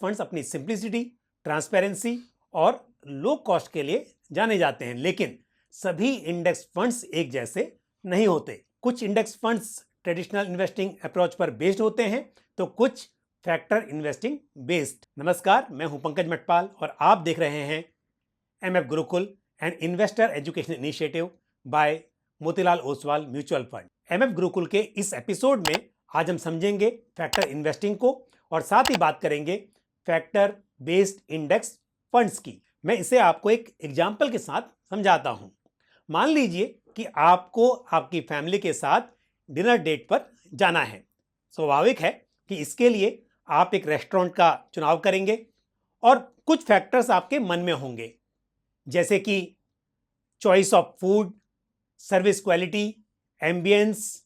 Funds अपनी simplicity, transparency और low cost के लिए जाने जाते हैं, लेकिन सभी इंडेक्स फंड्स एक जैसे नहीं होते। कुछ index funds traditional investing approach पर बेस्ड होते हैं तो कुछ फैक्टर इन्वेस्टिंग बेस्ड। नमस्कार, मैं हूं पंकज मटपाल और आप देख रहे हैं MF Gurukul and investor education initiative by Motilal Oswal mutual fund. MF Gurukul के इस एपिसोड में आज हम समझेंगे फैक्टर इन्वेस्टिंग को और साथ ही बात करेंगे फैक्टर बेस्ड इंडेक्स फंड्स की। मैं इसे आपको एक एग्जाम्पल के साथ समझाता हूं। मान लीजिए कि आपको आपकी फैमिली के साथ डिनर डेट पर जाना है। स्वाभाविक है कि इसके लिए आप एक रेस्टोरेंट का चुनाव करेंगे और कुछ फैक्टर्स आपके मन में होंगे, जैसे कि choice of food, service quality, ambience,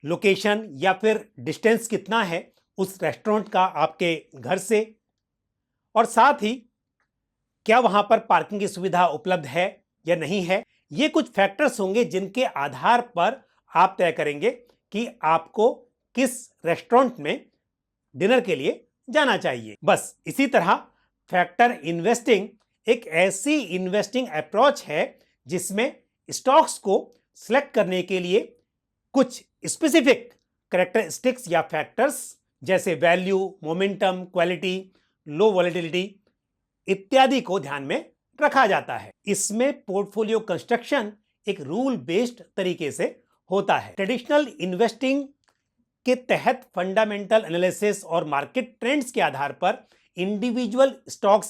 location या फिर डिस्टेंस कितना है उस रेस्टोरेंट का आपके घर से, और साथ ही क्या वहां पर पार्किंग की सुविधा उपलब्ध है या नहीं है। ये कुछ फैक्टर्स होंगे जिनके आधार पर आप तय करेंगे कि आपको किस रेस्टोरेंट में डिनर के लिए जाना चाहिए। बस इसी तरह फैक्टर इन्वेस्टिंग एक ऐसी इन्वेस्टिंग अप्रोच है जिसमें स्टॉक्स को सिलेक्ट करने के लिए कुछ स्पेसिफिक कैरेक्टरिस्टिक्स या फैक्टर्स जैसे वैल्यू, मोमेंटम, क्वालिटी, लो वॉलेटिलिटी इत्यादि को ध्यान में रखा जाता है। इसमें पोर्टफोलियो कंस्ट्रक्शन एक रूल बेस्ड तरीके से होता है। ट्रेडिशनल इन्वेस्टिंग के तहत फंडामेंटल एनालिसिस और मार्केट ट्रेंड्स के आधार पर इंडिविजुअल स्टॉक्स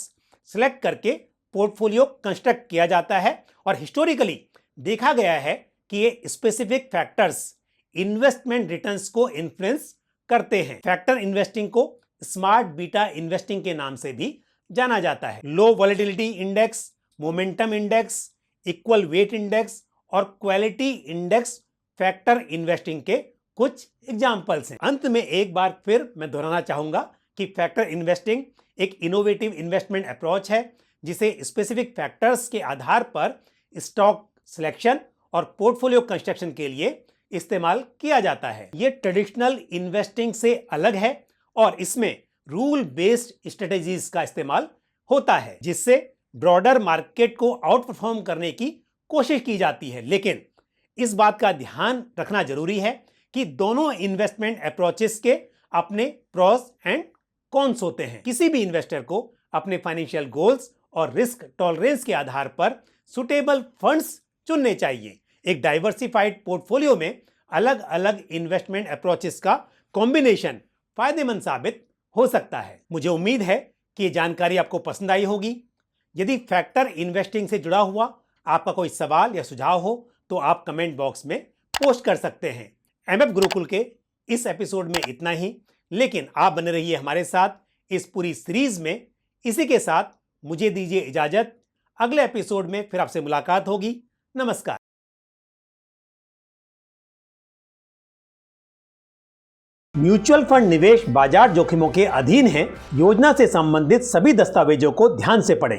सिलेक्ट करके पोर्टफोलियो कंस्ट्रक्ट किया जाता है और हिस्टोरिकली देखा गया है कि ये स्पेसिफिक फैक्टर्स इन्वेस्टमेंट रिटर्न्स को इन्फ्लुएंस करते हैं। फैक्टर इन्वेस्टिंग को स्मार्ट बीटा इन्वेस्टिंग के नाम से भी जाना जाता है। Low volatility index, momentum index, equal weight index और क्वालिटी इंडेक्स फैक्टर इन्वेस्टिंग के कुछ एग्जाम्पल्स हैं। अंत में एक बार फिर मैं दोहराना चाहूंगा कि फैक्टर इन्वेस्टिंग एक इनोवेटिव इन्वेस्टमेंट अप्रोच है जिसे स्पेसिफिक फैक्टर्स के आधार पर स्टॉक सिलेक्शन और पोर्टफोलियो कंस्ट्रक्शन के लिए इस्तेमाल किया जाता है। यह ट्रेडिशनल इन्वेस्टिंग से अलग है और इसमें रूल बेस्ड स्ट्रेटेजीज का इस्तेमाल होता है जिससे ब्रॉडर मार्केट को आउट परफॉर्म करने की कोशिश की जाती है। लेकिन इस बात का ध्यान रखना जरूरी है कि दोनों इन्वेस्टमेंट अप्रोचेस के अपने प्रोस एंड कॉन्स होते हैं। किसी भी इन्वेस्टर को अपने फाइनेंशियल गोल्स और रिस्क टॉलरेंस के आधार पर सुटेबल फंड्स चुनने चाहिए। एक डाइवर्सिफाइड पोर्टफोलियो में अलग अलग इन्वेस्टमेंट अप्रोचेस का कॉम्बिनेशन फायदेमंद साबित हो सकता है। मुझे उम्मीद है कि ये जानकारी आपको पसंद आई होगी। यदि फैक्टर इन्वेस्टिंग से जुड़ा हुआ आपका कोई सवाल या सुझाव हो तो आप कमेंट बॉक्स में पोस्ट कर सकते हैं। एमएफ गुरुकुल के इस एपिसोड में इतना ही, लेकिन आप बने रहिए हमारे साथ इस पूरी सीरीज में। इसी के साथ मुझे दीजिए इजाजत। अगले एपिसोड में फिर आपसे मुलाकात होगी। नमस्कार। म्यूचुअल फंड निवेश बाजार जोखिमों के अधीन है। योजना से संबंधित सभी दस्तावेजों को ध्यान से पढ़ें।